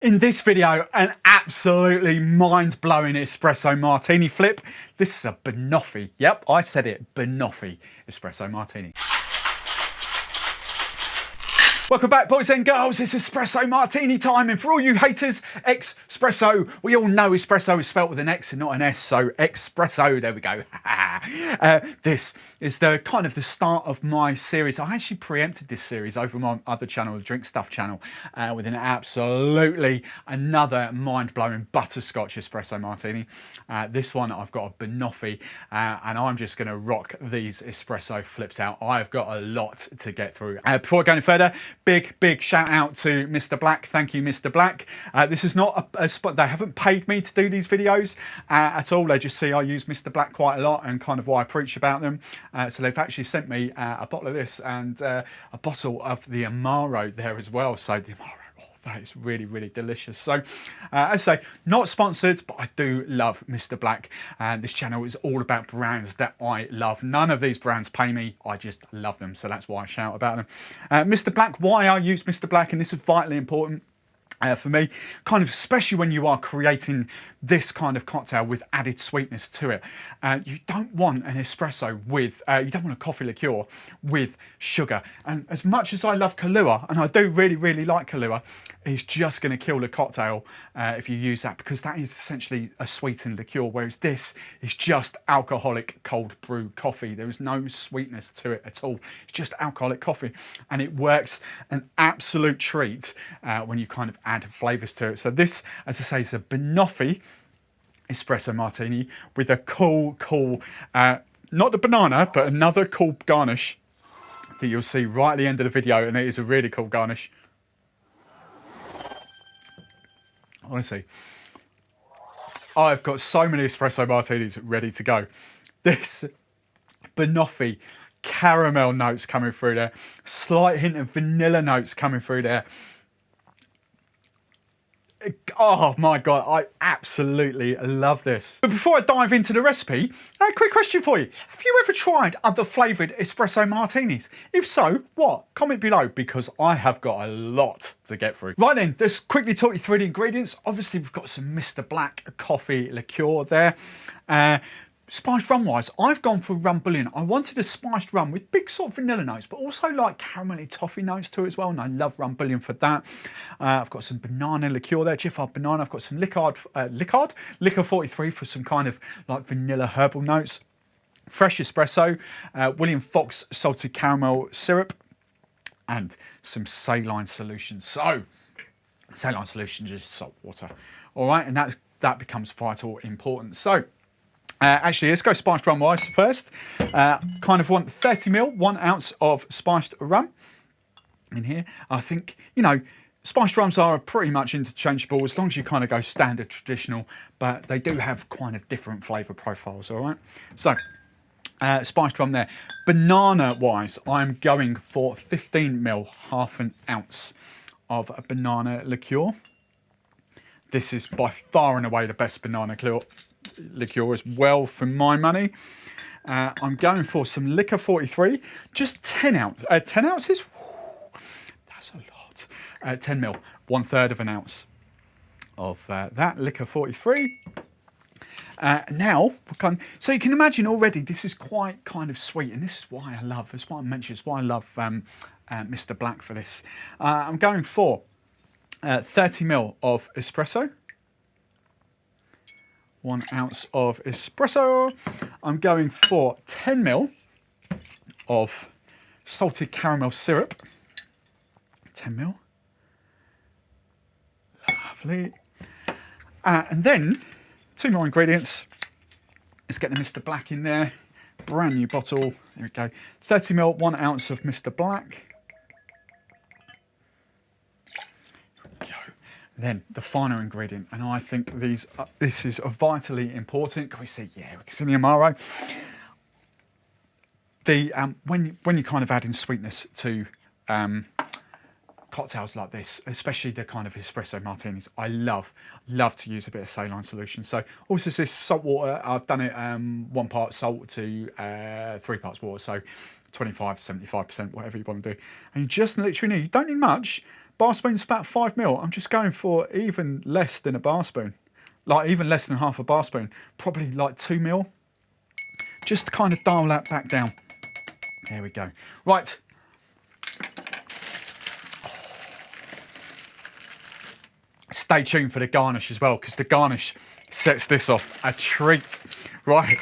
In this video, an absolutely mind-blowing espresso martini flip. This is a Banoffee. Yep, I said it, Banoffee Espresso Martini. Welcome back, boys and girls. It's Espresso Martini time, and for all you haters, espresso. We all know espresso is spelt with an X and not an S, so espresso. There we go. This is the kind of the start of my series. I actually preempted this series over my other channel, the Drink Stuff channel, with an absolutely another mind-blowing butterscotch espresso martini. This one I've got a Banoffee, and I'm just going to rock these espresso flips out. I've got a lot to get through. Before I go any further, big shout out to Mr. Black. Thank you, Mr. Black. This is not a spot. They haven't paid me to do these videos at all. They just see I use Mr. Black quite a lot and kind of why I preach about them. So they've actually sent me a bottle of this and a bottle of the Amaro there as well. So the Amaro, that is really delicious. So as I say, not sponsored, but I do love Mr. Black, and this channel is all about brands that I love. None of these brands pay me, I just love them, so that's why I shout about them. Mr. Black, why I use Mr. Black, and this is vitally important for me, kind of especially when you are creating this kind of cocktail with added sweetness to it. You don't want an espresso with, you don't want a coffee liqueur with sugar. And as much as I love Kahlua, and I do really like Kahlua, it's just going to kill the cocktail if you use that, because that is essentially a sweetened liqueur, whereas this is just alcoholic cold brew coffee. There is no sweetness to it at all. It's just alcoholic coffee, and it works an absolute treat when you kind of add flavours to it. So this, as I say, is a Banoffee Espresso Martini with a cool, not the banana, but another cool garnish that you'll see right at the end of the video, and it is a really cool garnish. Honestly, I've got so many espresso martinis ready to go. This Banoffee caramel notes coming through there, slight hint of vanilla notes coming through there. Oh my God, I absolutely love this. But before I dive into the recipe, a quick question for you. Have you ever tried other flavoured espresso martinis? If so, what? Comment below, because I have got a lot to get through. Right then, let's quickly talk you through the ingredients. Obviously, we've got some Mr. Black coffee liqueur there. Spiced rum wise, I've gone for Rumbullion. I wanted a spiced rum with big sort of vanilla notes, but also like caramelly toffee notes to it as well, and I love Rumbullion for that. I've got some banana liqueur there, Giffard banana. I've got some Licor 43 for some kind of like vanilla herbal notes. Fresh espresso, William Fox salted caramel syrup, and some saline solution. So, saline solution is just salt water. All right, and that becomes vital important. So, actually, let's go spiced rum wise first. Kind of want 30 ml, 1 ounce of spiced rum in here. I think, you know, spiced rums are pretty much interchangeable as long as you kind of go standard traditional, but they do have kind of different flavour profiles, all right? So, spiced rum there. Banana wise, I'm going for 15 ml, half an ounce of a banana liqueur. This is by far and away the best banana liqueur as well for my money. I'm going for some Licor 43, just 10 ounces. Whew, that's a lot. 10 ml, 1/3 of an ounce of that Licor 43. Now, so you can imagine already this is quite kind of sweet, and this is why I love, that's why I mentioned, it's why I love Mr. Black for this. I'm going for 30 ml of espresso. 1 ounce of espresso. I'm going for 10 ml of salted caramel syrup. 10 ml. Lovely. And then 2 more ingredients. Let's get the Mr. Black in there. Brand new bottle. There we go. 30 ml, 1 ounce of Mr. Black. Then the final ingredient, and I think this is vitally important. Can we see? Yeah, we can see the Amaro. When you kind of add in sweetness to cocktails like this, especially the kind of espresso martinis, I love to use a bit of saline solution. So also this salt water. I've done it 1 part salt to 3 parts water. So 25 to 75%, whatever you want to do. And you just literally need, you don't need much, Bar spoon's about 5 ml. I'm just going for even less than a bar spoon. Like even less than half a bar spoon. Probably like 2 ml. Just to kind of dial that back down. There we go. Right. Stay tuned for the garnish as well, because the garnish sets this off a treat. Right.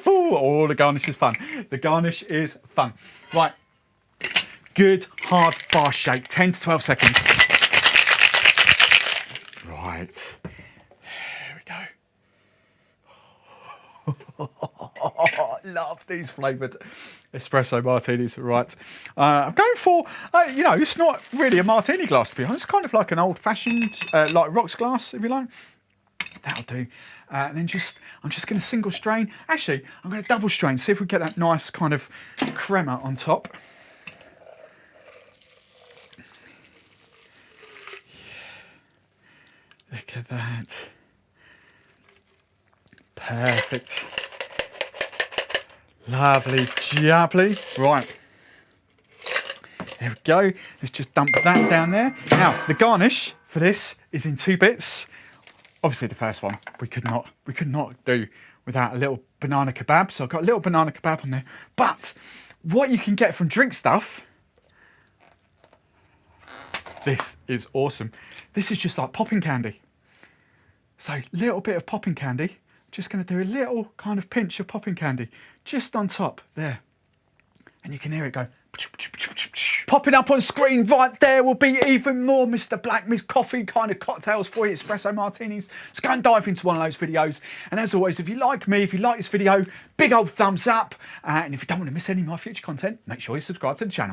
Oh, the garnish is fun. The garnish is fun. Right. Good, hard, fast shake. 10 to 12 seconds. Right. There we go. Love these flavoured espresso martinis. Right. I'm going for, you know, it's not really a martini glass, to be honest. It's kind of like an old-fashioned, like rocks glass, if you like. That'll do. And then I'm just going to single strain. Actually, I'm going to double strain, see if we get that nice kind of crema on top. Yeah. Look at that. Perfect. Lovely jubbly. Right. There we go. Let's just dump that down there. Now, the garnish for this is in 2 bits. Obviously, the first one we could not do without a little banana kebab. So I've got a little banana kebab on there. But what you can get from Drink Stuff, this is awesome. This is just like popping candy. So a little bit of popping candy. Just going to do a little kind of pinch of popping candy just on top there. And you can hear it go. Popping up on screen right there will be even more Mr. Black Miss Coffee kind of cocktails for you, espresso martinis. Let's go and dive into one of those videos. And as always, if you like me, if you like this video, big old thumbs up. And if you don't want to miss any of my future content, make sure you subscribe to the channel.